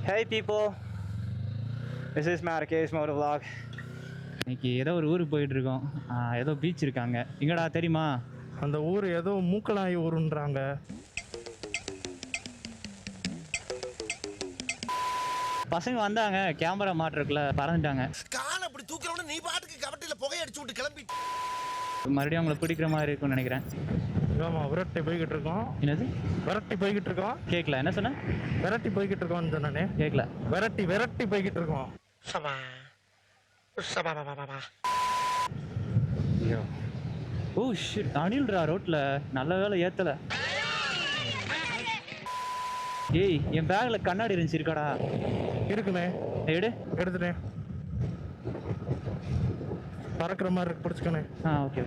Hey people, this is Marrakesh Motor Vlog. இன்னைக்கு ஏதோ ஒரு ஊருக்கு போயிட்டு இருக்கோம். ஏதோ பீச் இருக்காங்க. எங்கடா தெரியுமா? அந்த ஊர் ஏதோ மூக்கலாய் ஊருன்றாங்க. பசங்க வந்தாங்க, கேமரா மாட்டுறதுக்குள்ள பறந்துட்டாங்க. கால் அப்படி தூக்குறவன நீ பாட்டுக்கு கவட்டில புகை அடிச்சு விட்டு கிளம்பி மறுபடியும் அவங்கள பிடிக்கிற மாதிரி இருக்கும்னு நினைக்கிறேன். ஆமா, விரட்டி போய்கிட்டு இருக்கோம். என்னது விரட்டி போய்கிட்டு இருக்கோம்? கேட்கல, என்ன சொன்ன? விரட்டி போய்கிட்டு இருக்கோம்னு சொன்னானே. கேட்கல. விரட்டி போய்கிட்டு இருக்கோம். ஓ ஷிட், அணில்ரா ரோட்ல. நல்ல வேலை ஏத்தல. ஏய், என் பேக்ல கண்ணாடி இருந்துச்சு, இருக்காடா? இருக்குண்ணே. எடுத்துட்டேன். பறக்கிற மாதிரி இருக்கு, பிடிச்சிக்கண்ணே. ஓகே.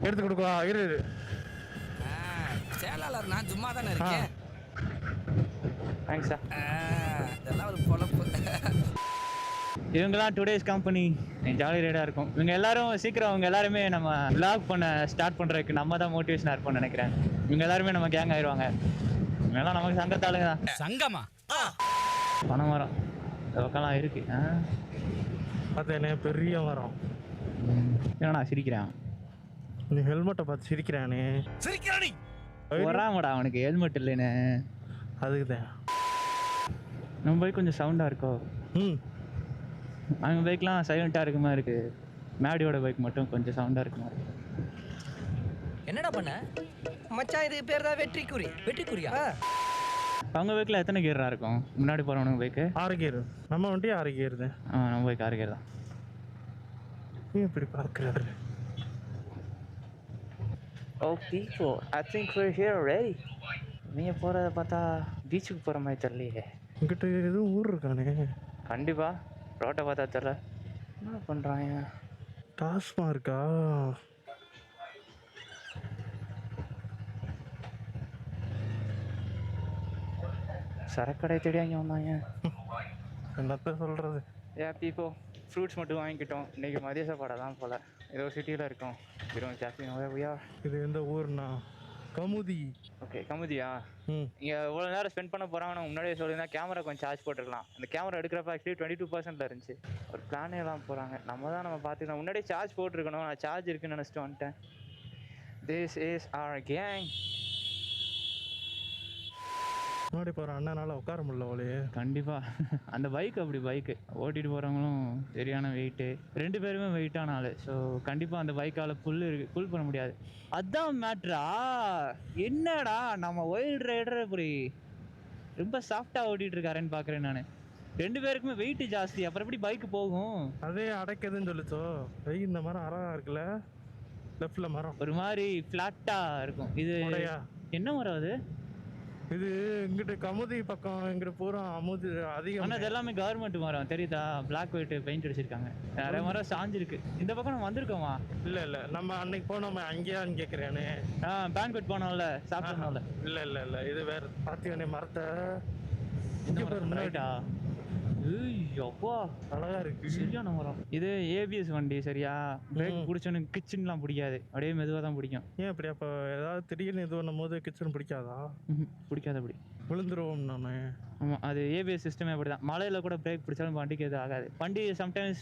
எடுத்து கொடுக்குவா? இரு. சேலாளர் நான் சும்மா தானே இருக்கேன். தேங்க்ஸா. இதெல்லாம் ஒரு பொழப்பு. இவங்கெல்லாம் டுடேஸ் கம்பெனி ஜாலி ரைடாக இருக்கும். இவங்க எல்லாரும் சீக்கிரம் அவங்க எல்லாருமே நம்ம விளாக் பண்ண ஸ்டார்ட் பண்ணுறதுக்கு நம்ம தான் மோட்டிவேஷனாக இருப்போம்னு நினைக்கிறேன். இவங்க எல்லாருமே நம்ம கேங் ஆயிடுவாங்க. இவங்கெல்லாம் நமக்கு சங்கத்தாளுங்க தான். சங்கமா? பணம் மரம் பக்கம்லாம் இருக்கு. பார்த்தேனே, பெரிய மரம். ஏன்னா சிரிக்கிறான். நீ ஹெல்மெட்டை பார்த்து சிரிக்கிறானே. சிரிக்கிறானி வராமடா அவனுக்கு ஹெல்மெட் இல்லைன்னு. அதுக்குதான் நம்ம பைக் கொஞ்சம் சவுண்டாக இருக்கோ? அவங்க பைக்லாம் சைலண்ட்டாக இருக்க மாதிரி இருக்கு. மேடியோட பைக் மட்டும் கொஞ்சம் சவுண்டாக இருக்க மாதிரி. என்னடா பண்ண மச்சான்? இது பேர் தான் வெற்றிக்குறியா? அவங்க பைக்கில் எத்தனை கியரா இருக்கும்? முன்னாடி போகிறவனுங்க பைக்கு 6 கியர். நம்ம வண்டி 6 கியர் தான். நம்ம பைக் 6 கியர் தான். இப்படி பார்க்குறாரு. Oh people, I think we're here already. நீங்க போகிறத பார்த்தா பீச்சுக்கு போகிற மாதிரி தெரியலையே. இங்கிட்ட எதுவும் ஊர் இருக்கானே. கண்டிப்பா ரோட்டை பார்த்தா தெரியல. என்ன பண்ணுறாங்க? டாஸ்மா இருக்கா? சரக்கடை தேடி அங்கே வந்தாங்க. என்னத்த சொல்கிறது? people, ஃப்ரூட்ஸ் மட்டும் வாங்கிக்கிட்டோம். இன்றைக்கி மதிய சாப்பாடை தான் போல். ஏதோ சிட்டியில் இருக்கோம். இது எந்த ஊர்னா? கமுதி. ஓகே, கமுதியா? இங்கே இவ்வளோ நேரம் ஸ்பெண்ட் பண்ண போகிறாங்க. முன்னாடியே சொல்லியிருந்தா கேமரா கொஞ்சம் சார்ஜ் போட்டுருக்கலாம். அந்த கேமரா எடுக்கிறப்ப ஆக்சுவலி 22% இருந்துச்சு. ஒரு பிளானே எல்லாம் போகிறாங்க. நம்ம பார்த்துக்கலாம். முன்னாடியே சார்ஜ் போட்டிருக்கணும். நான் சார்ஜ் இருக்குன்னு நினச்சிட்டு வந்துட்டேன். This is our gang. முன்னாடி போகிற அண்ணனால உட்கார முடியல அவளையே. கண்டிப்பாக அந்த பைக் அப்படி பைக்கு ஓட்டிகிட்டு போகிறவங்களும் சரியான வெயிட்டு. 2 பேருமே வெயிட்டான ஆள். ஸோ கண்டிப்பாக அந்த பைக்கால் புல் பண்ண முடியாது. அதுதான் மேட்ரா. என்னடா நம்ம ஒயில்ட் ரைடர் இப்படி ரொம்ப சாஃப்டாக ஓட்டிகிட்டு இருக்காருன்னு பார்க்குறேன் நான். 2 பேருக்குமே வெயிட் ஜாஸ்தி. அப்புறம் எப்படி பைக்கு போகும்? அதே அடைக்குதுன்னு சொல்லிச்சோ. இந்த மரம் அழகா இருக்குல்ல, லெஃப்ட்ல மரம் ஒரு மாதிரி ஃப்ளாட்டாக இருக்கும். இது என்ன மரம் அது? இது இங்கிட்டு கமுதி பக்கம் இங்கிட்டு பூரா அமுது அதிகம். ஆனால் இது எல்லாமே கவர்மெண்ட் மரம் தெரியுதா? பிளாக் ஒயிட் பெயிண்ட் அடிச்சிருக்காங்க. நிறைய மரம் சாஞ்சிருக்கு. இந்த பக்கம் நம்ம வந்திருக்கோமா? இல்லை நம்ம அன்னைக்கு போனோம். அங்கேயான்னு கேட்குறேனே. பேங்க்வெட் போனோம்ல, சாப்பிட்டோம்ல. இல்லை இது வேற. பார்த்தியானே மரத்தை? ரைட்டா? அப்பா அழகா இருக்கு. சரியான மரம். இது ஏபிஎஸ் வண்டி சரியா? பிரேக் பிடிச்சோன்னு கிச்சன்லாம் பிடிக்காது. அப்படியே மெதுவாக தான் பிடிக்கும். ஏன் அப்படி? அப்போ ஏதாவது திடீர்னு இது பண்ணும் போது கிச்சன் பிடிக்காதா? பிடிக்காது. அப்படி விழுந்துருவோம் நானே. ஆமாம், அது ஏபிஎஸ் சிஸ்டமே அப்படி தான். மழையில் கூட பிரேக் பிடிச்சாலும் வண்டிக்கு எதுவும் ஆகாது. வண்டி சம்டைம்ஸ்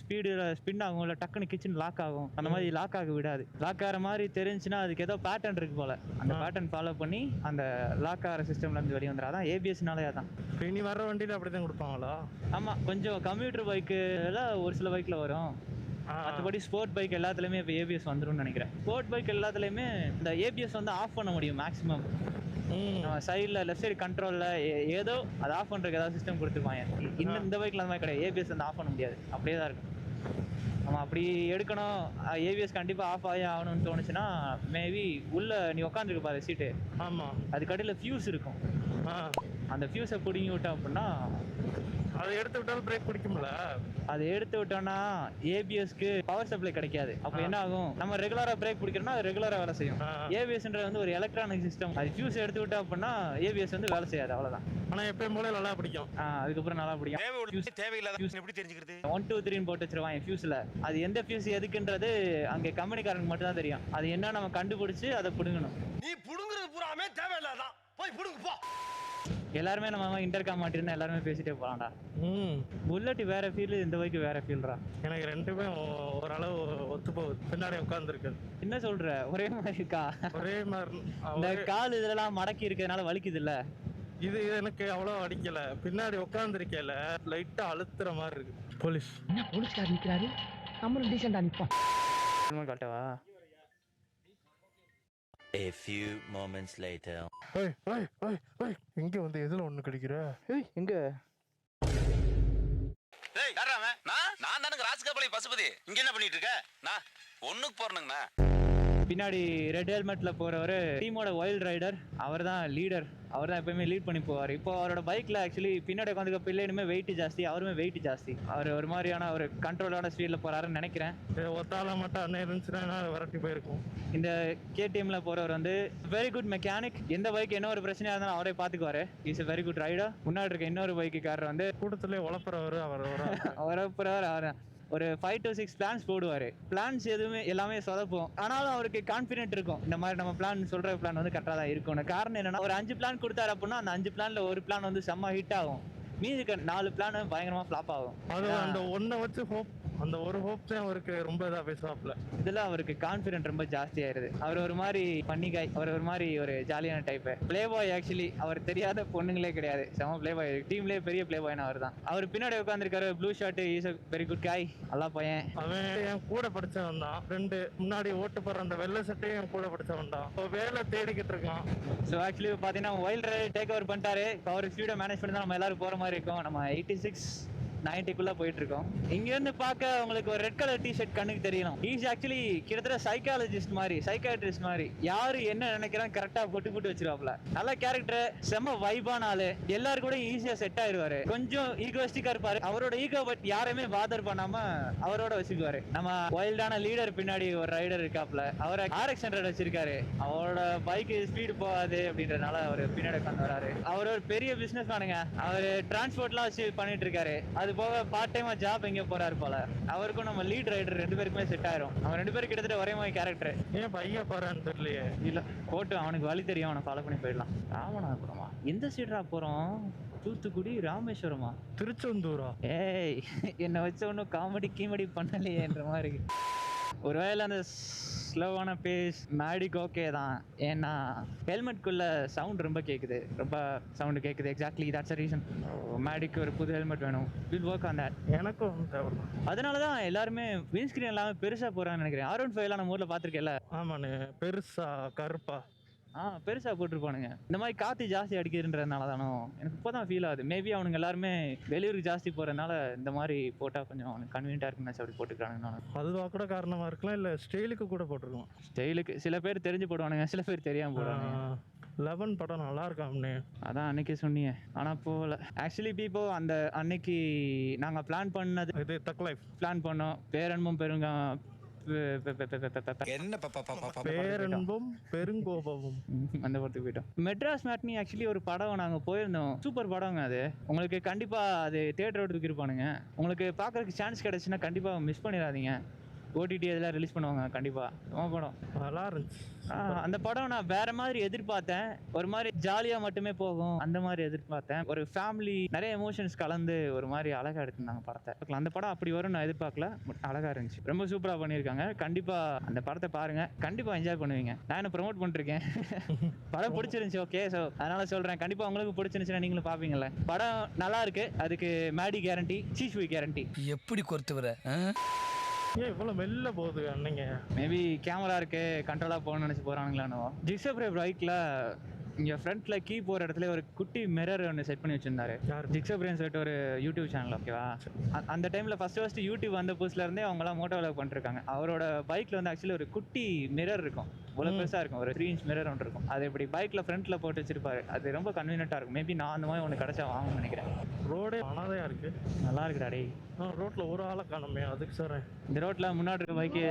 ஸ்பின் ஆகும், இல்லை டக்குன்னு கிச்சன் லாக் ஆகும். அந்த மாதிரி லாக் ஆக விடாது. லாக் ஆகிற மாதிரி தெரிஞ்சுன்னா அதுக்கு ஏதோ பேட்டர்ன் இருக்கு போல. அந்த பேட்டர்ன் ஃபாலோ பண்ணி அந்த லாக் ஆகிற சிஸ்டம்லேருந்து வெளியே வந்துடும். அதான் ஏபிஎஸ்னாலே அதான். இனி வர வண்டியில் அப்படி தான் கொடுப்பாங்களா? ஆமாம், கொஞ்சம் கம்ப்யூட்டர் பைக்கில் ஒரு சில பைக்கில் வரும். மற்றபடி ஸ்போர்ட் பைக் எல்லாத்துலேயுமே இப்போ ஏபிஎஸ் வந்துடும் நினைக்கிறேன். ஸ்போர்ட் பைக் எல்லாத்துலேயுமே இந்த ஏபிஎஸ் வந்து ஆஃப் பண்ண முடியும் மேக்ஸிமம். சைடில் லெஃப்ட் சைடு கண்ட்ரோலில் ஏதோ அதை ஆஃப் பண்ணுறதுக்கு ஏதாவது சிஸ்டம் கொடுத்துருப்பாங்க. இந்த பைக்கில் அந்த மாதிரி கிடையாது. ஏபிஎஸ் வந்து ஆஃப் பண்ண முடியாது. அப்படியே தான் இருக்கும். நம்ம அப்படி எடுக்கணும், ஏபிஎஸ் கண்டிப்பாக ஆஃப் ஆகி ஆகணும்னு தோணுச்சுன்னா மேபி உள்ளே நீ உட்காந்துருக்கு பாரு சீட்டு. ஆமாம், அதுக்கடியில் ஃபியூஸ் இருக்கும். அந்த ஃபியூஸை பிடிங்கி விட்டோம் அப்படின்னா அதை எடுத்து விட்டாலும் பிரேக் பிடிக்கும்ல. அதை எடுத்து விட்டோம்னா ஏபிஎஸ்க்கு பவர் சப்ளை கிடைக்காது. அப்போ என்ன ஆகும்? நம்ம ரெகுலராக பிரேக் பிடிக்கிறோம்னா அது ரெகுலராக வேலை செய்யும். ஏபிஎஸ்ன்றது வந்து ஒரு எலக்ட்ரானிக் சிஸ்டம். அது ஃபியூஸ் எடுத்து விட்டோம் அப்படின்னா ஏபிஎஸ் வந்து வேலை செய்யாது. அவ்வளோதான். ஆனால் எப்பயும் போல நல்லா பிடிக்கும். அதுக்கப்புறம் நல்லா பிடிக்கும். தேவையில்லாத எப்படி தெரிஞ்சுக்கிறது? 1 2 3 போட்டு வச்சிருவாங்க ஃபியூஸில். அது எந்த ஃபியூஸ் எதுக்குன்றது அங்கே கம்பெனிக்காரனுக்கு மட்டும் தான் தெரியும். அது என்ன நம்ம கண்டுபிடிச்சு அதை பிடுங்கணும். நீ புடுங்குறது பூராமே தேவையில்லாதான். போய் புடுங்கு போ. எல்லாருமே நம்ம இன்டர்காம் மாட்டிருந்தா எல்லாருமே பேசிட்டே போலாம்டா. புல்லட் வேற ஃபீல், இந்த பைக் வேற ஃபீல்ரா. எனக்கு ரெண்டுமே ஓரளவு ஒத்து போகுது. பின்னாடி உட்காந்துருக்கு. என்ன சொல்ற, ஒரே மாதிரி இருக்கா? ஒரே மாதிரி. இந்த கால் இதெல்லாம் மடக்கி இருக்கிறதுனால வலிக்குது இல்ல? இது எனக்கு அவ்வளோ அடிக்கல. பின்னாடி உட்காந்துருக்கல லைட்டா அழுத்துற மாதிரி இருக்கு. போலீஸ் என்ன போலீஸ்கார் நிக்கிறாரு, நம்மளும் டீசெண்டா நிப்போம். காட்டவா? A few moments later. ஏய் ஏய் ஏய் ஏய் இங்க வந்து எதுல ஒண்ணு கிடைக்குற? ஏய் எங்க? ஏய் யாரா அவன்? நான் தானுங்க ராஜ்கபாலி பசுபதி. இங்க என்ன பண்ணிட்டு இருக்க? நான் ஒண்ணுக்கு போறேனுங்கண்ணா. பின்னாடி ரெட் ஹெல்மெட்ல போறவரு டீமோட வைல்ட் ரைடர். அவர் தான் லீடர். அவர் தான் எப்பயுமே லீட் பண்ணி போவார். இப்போ அவரோட பைக்ல ஆக்சுவலி பின்னாடி உட்காந்துக்க பிள்ளைனுமே வெயிட் ஜாஸ்தி, அவருமே வெயிட் ஜாஸ்தி. அவர் ஒரு மாதிரியான ஒரு கண்ட்ரோலான ஸ்பீட்ல போறாருன்னு நினைக்கிறேன். ஒத்தால மட்டும் அண்ணன் இருந்துச்சுன்னா விரட்டி போயிருக்கும். இந்த கேடிஎம்ல போறவர் வந்து வெரி குட் மெக்கானிக். எந்த பைக் என்ன ஒரு பிரச்சனையா இருந்தாலும் அவரே பாத்துக்குவாரு. Is a very good rider. முன்னாடி இருக்க இன்னொரு பைக்குக்காரர் வந்து கூட்டத்திலே உழப்புறவர் அவர் ஒரு 5 to 6 பிளான்ஸ் போடுவாரு. பிளான்ஸ் எதுவுமே எல்லாமே சொதப்போம். ஆனாலும் அவருக்கு கான்ஃபிடென்ட் இருக்கும், இந்த மாதிரி நம்ம பிளான் சொல்ற பிளான் வந்து கரெக்டா தான் இருக்கும். காரணம் என்னன்னா, ஒரு 5 பிளான் கொடுத்தாரு அப்படின்னா அந்த 5 பிளான்ல ஒரு பிளான் வந்து செம்ம ஹிட் ஆகும், மீதி 4 பிளான் பயங்கரமா ஃபிளாப் ஆகும். அது அந்த ஒன்ன வச்சு ஹோப், அந்த ஒரு ஹோப் தான் அவருக்கு ரொம்ப இதா பேசுவாப்ல. இதுல அவருக்கு கான்ஃபிடென்ட் ரொம்ப ஜாஸ்தி ஆயிருது. அவர் ஒரு மாதிரி பண்ணிக்காய், அவர் ஒரு மாதிரி ஒரு ஜாலியான டைப் பிளே பாய். ஆக்சுவலி அவர் தெரியாத பொண்ணுங்களே கிடையாது, செம பிளே பாய். டீம்லயே பெரிய பிளே பாய்னா அவர் தான். அவர் பின்னாடி உட்காந்துருக்காரு blue shirt. Is very good காய், நல்லா பையன். அவன் என் கூட படிச்சவன் தான். ரெண்டு முன்னாடி ஓட்டு போற அந்த வெள்ளை சட்டையும் என் கூட படிச்சவன் தான். வேலை தேடிக்கிட்டு இருக்கான். ஸோ ஆக்சுவலி பார்த்தீங்கன்னா வைல்ட் ரைடர் டேக் ஓவர் பண்ணிட்டாரு. இப்போ அவர் ஸ்பீடை மேனேஜ் பண்ணி தான் நம்ம எல்லாரும் போற மாதிரி இருக்கும். நம்ம 86-90 போயிட்டு இருக்கோம். இங்க இருந்து பார்க்க உங்களுக்கு ஒரு ரெட் கலர் டி-ஷர்ட் கண்ணுக்கு தெரியணும். இஸ் ஆக்சுவலி கிட்டத்தட்ட சைக்காலஜிஸ்ட் மாதிரி, சைக்காட்ரிஸ்ட் மாதிரி. யாரு என்ன நினைக்கிறான் கரெக்டா போட்டு வச்சிருவாப்ல. நல்ல கேரக்டர், செம்ம வைபான ஆளு. எல்லாரு கூட ஈஸியா செட் ஆயிருவாரு. கொஞ்சம் ஈகோஸ்டிக்கா இருப்பாரு. அவரோட ஈகோ பட் யாருமே பாதர் பண்ணாம அவரோட வச்சுக்குவாரு. நம்ம வைல்டான லீடர் பின்னாடி ஒரு ரைடர் இருக்காப்ல, அவர் RX 100 வச்சிருக்காரு. அவரோட பைக் ஸ்பீடு போகாது அப்படின்றதுனால அவர் பின்னாடி உட்காந்து வராரு. அவர் ஒரு பெரிய பிசினஸ் மேனுங்க. அவர் டிரான்ஸ்போர்ட்லாம் வச்சு பண்ணிட்டு இருக்காரு. அது போக பார்ட் டைமா ஜாப் எங்க போறாரு போல. அவருக்கும் நம்ம லீட் ரைடர் 2 பேருக்குமே செட் ஆயிரும். அவன் 2 பேரும் கிட்டத்தட்ட ஒரே மாதிரி கேரக்டர். ஏன் பையன் போறான்னு தெரியலையே. இல்ல போட்டு அவனுக்கு வழி தெரியும், அவனை ஃபாலோ பண்ணி போயிடலாம். ராமநாதபுரமா? எந்த சைடா போறோம்? தூத்துக்குடி, ராமேஸ்வரமா, திருச்செந்தூரா? ஏய் என்ன வச்ச ஒன்னும் காமெடி கீமெடி பண்ணலையேன்ற மாதிரி இருக்கு. ஒருவேளை அந்த ஸ்லோவான பேஸ் மேடிக்கு ஓகே தான். ஏன்னா ஹெல்மெட்குள்ள சவுண்ட் ரொம்ப கேட்குது, ரொம்ப சவுண்டு கேட்குது. Exactly that's a reason. மேடிக்கு ஒரு புது ஹெல்மெட் வேணும். Will work on that. எனக்கும் தேவை. அதனால தான் எல்லாருமே விண்ஸ்கிரீன் எல்லாமே பெருசாக போகிறான்னு நினைக்கிறேன். R15 நம்ம ஊரில் பார்த்துருக்கேன்ல. ஆமாண்ணே, பெருசா கருப்பா பெருசாக போட்டிருப்பானுங்க. இந்த மாதிரி காற்று ஜாஸ்தி அடிக்கிறதுன்றதுனால தானோ எனக்கு இப்போ தான் ஃபீல் ஆகுது. மேபி அவனுங்க எல்லாருமே வெளியூருக்கு ஜாஸ்தி போகிறதுனால இந்த மாதிரி போட்டால் கொஞ்சம் அவனுக்கு கன்வீனியன்ட்டாக இருக்குன்னு அப்படி போட்டுக்கிறானுங்க. அதுவாக கூட காரணமாக இருக்கலாம், இல்லை ஸ்டைலுக்கு கூட போட்டிருக்கலாம். ஸ்டைலுக்கு சில பேர் தெரிஞ்சு போடுவானுங்க, சில பேர் தெரியாமல் போடுவானுங்க. 11 படம் நல்லா இருக்காம்னே. அதான் அன்னைக்கு சொன்னீங்க, ஆனால் போகல. ஆக்சுவலி இப்போ அந்த அன்னைக்கு நாங்கள் பிளான் பண்ணது, இது தக் லைஃப் பிளான் பண்ணோம். பேரன்பும் பெருங்க என்ன பேரன்பும் பெருங்கோபமும் அந்த படத்துக்கு போயிட்டோம். மெட்ராஸ் மேட்னி ஆக்சுவலி ஒரு படம் நாங்கள் போயிருந்தோம். சூப்பர் படங்க அது. உங்களுக்கு கண்டிப்பாக அது தியேட்டர் எடுத்துக்கு இருப்பானுங்க. உங்களுக்கு பார்க்கறதுக்கு சான்ஸ் கிடைச்சுன்னா கண்டிப்பாக மிஸ் பண்ணிடாதீங்க. OTT இதெல்லாம் ரிலீஸ் பண்ணுவாங்க கண்டிப்பாக. படம் நல்லா இருந்துச்சு. அந்த படம் நான் வேற மாதிரி எதிர்பார்த்தேன். ஒரு மாதிரி ஜாலியாக மட்டுமே போகும் அந்த மாதிரி எதிர்பார்த்தேன். ஒரு ஃபேமிலி நிறைய எமோஷன்ஸ் கலந்து ஒரு மாதிரி அழகாக எடுத்துருந்தாங்க படத்தை. அந்த படம் அப்படி வரும் நான் எதிர்பார்க்கல. அழகாக இருந்துச்சு, ரொம்ப சூப்பராக பண்ணியிருக்காங்க. கண்டிப்பாக அந்த படத்தை பாருங்க, கண்டிப்பாக என்ஜாய் பண்ணுவீங்க. நான் என்ன ப்ரொமோட் பண்ணிருக்கேன். படம் பிடிச்சிருந்துச்சு, ஓகே. ஸோ அதனால சொல்கிறேன், கண்டிப்பாக உங்களுக்கு பிடிச்சிருந்துச்சுன்னா நீங்களும் பார்ப்பீங்கல்ல. படம் நல்லா இருக்கு, அதுக்கு மேடி கேரண்டி, சீஸ்வி கேரண்டி. எப்படி கொடுத்து வர? ஏன் இவ்வளோ வெளில போகுது அன்னைங்க? மேபி கேமரா இருக்கு, கண்ட்ரோலாக போகணும்னு நினச்சி போகிறானுங்களானோ. ஜிக்ஸப்ரே பைக்கில் இங்கே ஃப்ரண்ட்டில் கீ போகிற இடத்துல ஒரு குட்டி மிரர் ஒன்று செட் பண்ணி வச்சுருந்தாரு. ஜிக்ஸப்ரேன்னு சொல்லிட்டு ஒரு யூடியூப் சேனல், ஓகேவா? அந்த டைமில் ஃபர்ஸ்ட் யூடியூப் வந்த புதுசுலேருந்தே அவங்களாம் மோட்டோ விளாக் பண்ணிருக்காங்க. அவரோட பைக்கில் வந்து ஆக்சுவலி ஒரு குட்டி மிரர் இருக்கும், இவ்வளோ பெருசாக இருக்கும். ஒரு 3 inch மிரர் ஒன்று இருக்கும். அது இப்படி பைக்கில் ஃப்ரண்ட்டில் போட்டு வச்சிருப்பாரு. அது ரொம்ப கன்வீனியன்ட்டாக இருக்கும். மேபி நான் அந்த மாதிரி ஒன்று கிடச்சா வாங்கணும்னு நினைக்கிறேன். ரோடே அனாதையாக இருக்கு. நல்லா இருக்குடா டேய். ரோட்டில் ஒரு ஆளை காணுமே, அதுக்கு சார் இந்த ரோட்டில் முன்னாடி இருக்க பைக்கு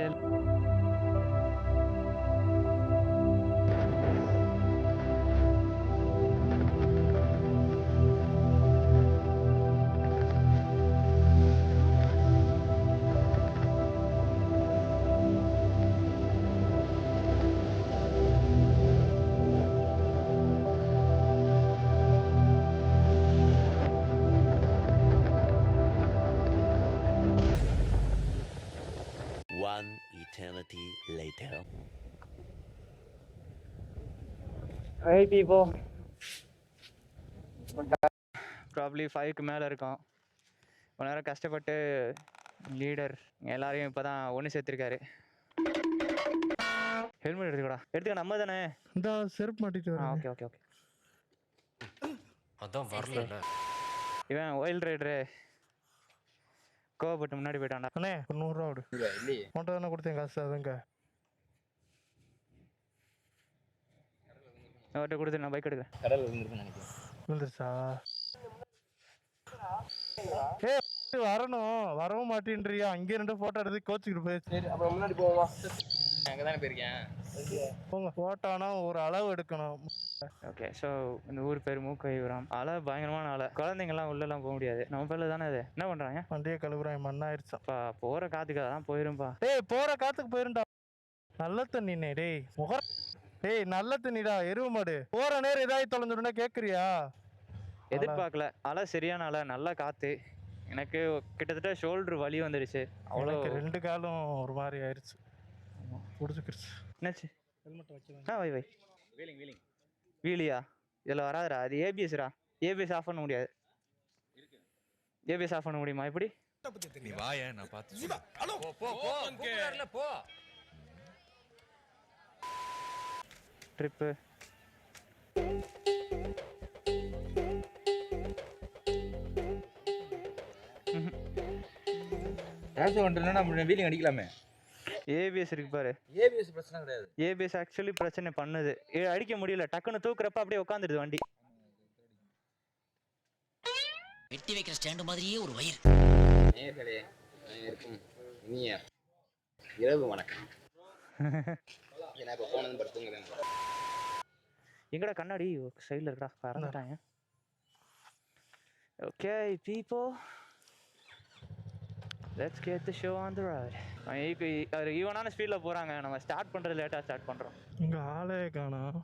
eternity later. Hey people. Probably 5க்கு மேலே இருக்கும். கொஞ்ச நேரம் கஷ்டப்பட்டு லீடர் எல்லாரையும் இப்போ தான் ஒன்று சேர்த்துருக்காரு. ஹெல்மெட் எடுத்துக்கடா நம்ம தானே. இந்த செருப்பு மாட்டிட்டு வரேன். Okay okay okay. அதான் வரல. இவன் ஒயில் ரைடரு கோவப்பட்டு முன்னாடி போயிட்டான்டா. அண்ணே ஒரு 100 ரூபா விடு. உன்ட்ட தானே கொடுத்தேன் காசு அதுங்க. அவர்கிட்ட கொடுத்து நான் பைக் எடுக்கிறேன். கடல் விழுந்துருக்குன்னு நினைக்கிறேன். விழுந்துருச்சா? வரணும் வரவும் மாட்டேன்றியா? அங்கே 2 போட்டோ எடுத்து கோச்சுக்கிட்டு போயிடுச்சு. சரி அப்புறம் முன்னாடி போவா. அங்கே தானே போயிருக்கேன். போங்க. போட்டோனா ஒரு அளவு எடுக்கணும். ஓகே ஸோ இந்த ஊர் பேர் மூக்கைபுரம். அலை பயங்கரமான அலை. குழந்தைங்கலாம் உள்ளெல்லாம் போக முடியாது. நம்ம பேர்ல தானே அது. என்ன பண்ணுறாங்க? வண்டியை கழுவுறான். மண்ணாயிருச்சாப்பா. போகிற காத்துக்காக தான் போயிரும்பா. போற காத்துக்கு போயிருண்டா. நல்ல தண்ணினே டேய் முகர. நல்ல தண்ணிடா எருவு மாடு. போற நேரம் ஏதாவது தொலைஞ்சிடும்னா கேட்குறியா? எதிர்பார்க்கல. அலை சரியான அலை, நல்லா காற்று. எனக்கு கிட்டத்தட்ட ஷோல்டர் வலி வந்துடுச்சு. அவ்வளோ 2 காலும் ஒரு மாதிரி ஆயிடுச்சு. பிடிச்சிக்கிடுச்சு. என்னாச்சு? ஹெல்மெட் வச்சு வை வீலியா? இதில் வராதுடா, அது ஏபிஎஸ்ரா. ஏபிஎஸ் ஆஃப் பண்ண முடியாது. ஏபிஎஸ் ஆஃப் பண்ண முடியுமா? எப்படி? நீ வாயே நான் பார்த்து. போ. ட்ரிப்பு ட்ரான்ஸ்ஃபர் பண்ணிட்டேன்னா நம்ம வீலிங் அடிக்கலாமே. ஏபிஎஸ் இருக்கு பாரு. ஏபிஎஸ் பிரச்சனை கிடையாது. ஏபிஎஸ் ஆக்சுவலி பிரச்சனை பண்ணுது. அடிக்க முடியல. டக்குன்னு தூக்குறப்ப அப்படியே உட்காந்துடுது வண்டி. வெட்டி வைக்கிற ஸ்டாண்டு மாதிரியே ஒரு வயிறு. நேயர்களே இருக்கும் இனிய இரவு வணக்கம். நான் இப்போ போனது படுத்துங்கிறேன். எங்கடா கண்ணாடி சைடில் இருக்கடா, பறந்துட்டாங்க. Okay people, let's get the show on the road. ஈவனான ஸ்பீடில் போகிறாங்க. நம்ம ஸ்டார்ட் பண்ணுறது லேட்டாக ஸ்டார்ட் பண்ணுறோம். இங்கே ஆளே காணோம்.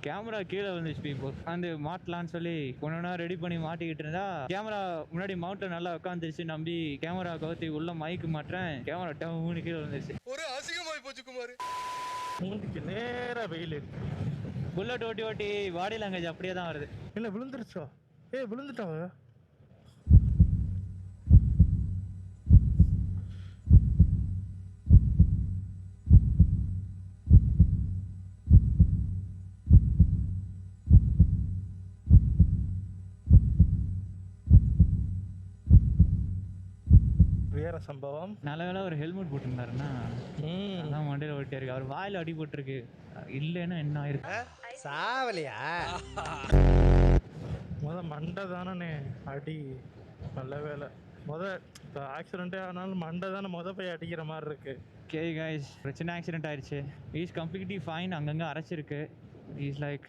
கேமரா கீழே வந்துச்சு பீப்புள். வந்து மாட்டலான்னு சொல்லி ஒன்றா ரெடி பண்ணி மாட்டிக்கிட்டு இருந்தா கேமரா முன்னாடி மவுண்டன் நல்லா உட்காந்துருச்சு. நம்பி கேமரா கவுத்தி உள்ள மைக்கு மாட்டுறேன். கேமரா டவுன் கீழே வந்துருச்சு. ஒரு அசிங்கமாய் போச்சு குமார். மூஞ்சிக்கு நேராக வெயில் இருக்கு. புல்லட் ஓட்டி ஓட்டி பாடி லாங்குவேஜ் அப்படியே தான் வருது. இல்லை விழுந்துருச்சா? விழுந்துட்டாங்க. வேற சம்பவம். நல்ல வேலை ஒரு ஹெல்மெட் போட்டிருந்தாருன்னா அதான் மண்டையில் ஓட்டியா இருக்கு. அவர் வாயில் அடி போட்டிருக்கு. இல்லைன்னா என்ன ஆயிருக்கு? சாவலியா? மண்டை தானே அடி. நல்ல வேலை. இப்போ ஆக்சிடென்ட்டே ஆனாலும் மண்டை தானே போய் அடிக்கிற மாதிரி இருக்கு. ஓகே கைஸ், பிரச்சனை ஆக்சிடென்ட் ஆயிடுச்சு. Is completely fine. அங்கங்கே அரைச்சிருக்கு. இஸ் லைக்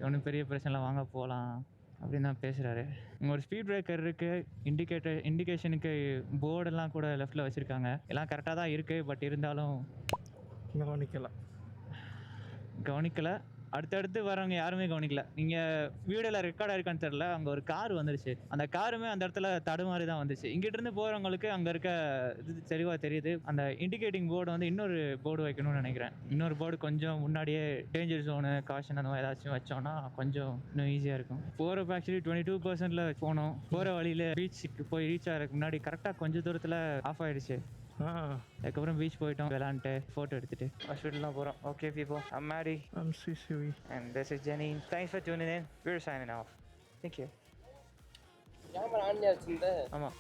ஒன்றும் பெரிய பிரச்சனை வாங்க போகலாம் அப்படின்னு தான் பேசுகிறாரு. இங்கே ஒரு ஸ்பீட் பிரேக்கர் இருக்குது. இண்டிகேஷனுக்கு போர்டெல்லாம் கூட லெஃப்ட்டில் வச்சுருக்காங்க. எல்லாம் கரெக்டாக தான் இருக்குது. பட் இருந்தாலும் கவனிக்கலை. அடுத்தடுத்து வரவங்க யாருமே கவனிக்கல. நீங்கள் வீடியோவில் ரெக்கார்ட் ஆயிருக்கான்னு தெரியல. அங்கே ஒரு கார் வந்துருச்சு. அந்த காருமே அந்த இடத்துல தடுமாறி தான் வந்துச்சு. இங்கிட்டிருந்து போகிறவங்களுக்கு அங்கே இருக்க இது தெளிவாக தெரியுது. அந்த இண்டிகேட்டிங் போர்டு வந்து இன்னொரு போர்டு வைக்கணும்னு நினைக்கிறேன். இன்னொரு போர்டு கொஞ்சம் முன்னாடியே டேஞ்சர் ஜோனு, காஷன் அந்த மாதிரி ஏதாச்சும் வச்சோன்னா கொஞ்சம் இன்னும் ஈஸியாக இருக்கும். போகிறப்ப ஆக்சுவலி 22% போனோம். போகிற வழியில் பீச்சுக்கு போய் ரீச் ஆகிறதுக்கு முன்னாடி கரெக்டாக கொஞ்சம் தூரத்தில் ஆஃப் ஆகிடுச்சு. அதுக்கப்புறம் பீச் போயிட்டோம். விளாண்டுட்டு ஃபோட்டோ எடுத்துட்டு ஹாஸ்பிட்டல்லாம் போகிறோம். Okay people, I'm Maddie. I'm CCV. And this is Jenny. Thanks for tuning in. We're signing off. Thank you. Camera on ஆச்சுங்க. ஆமாம்.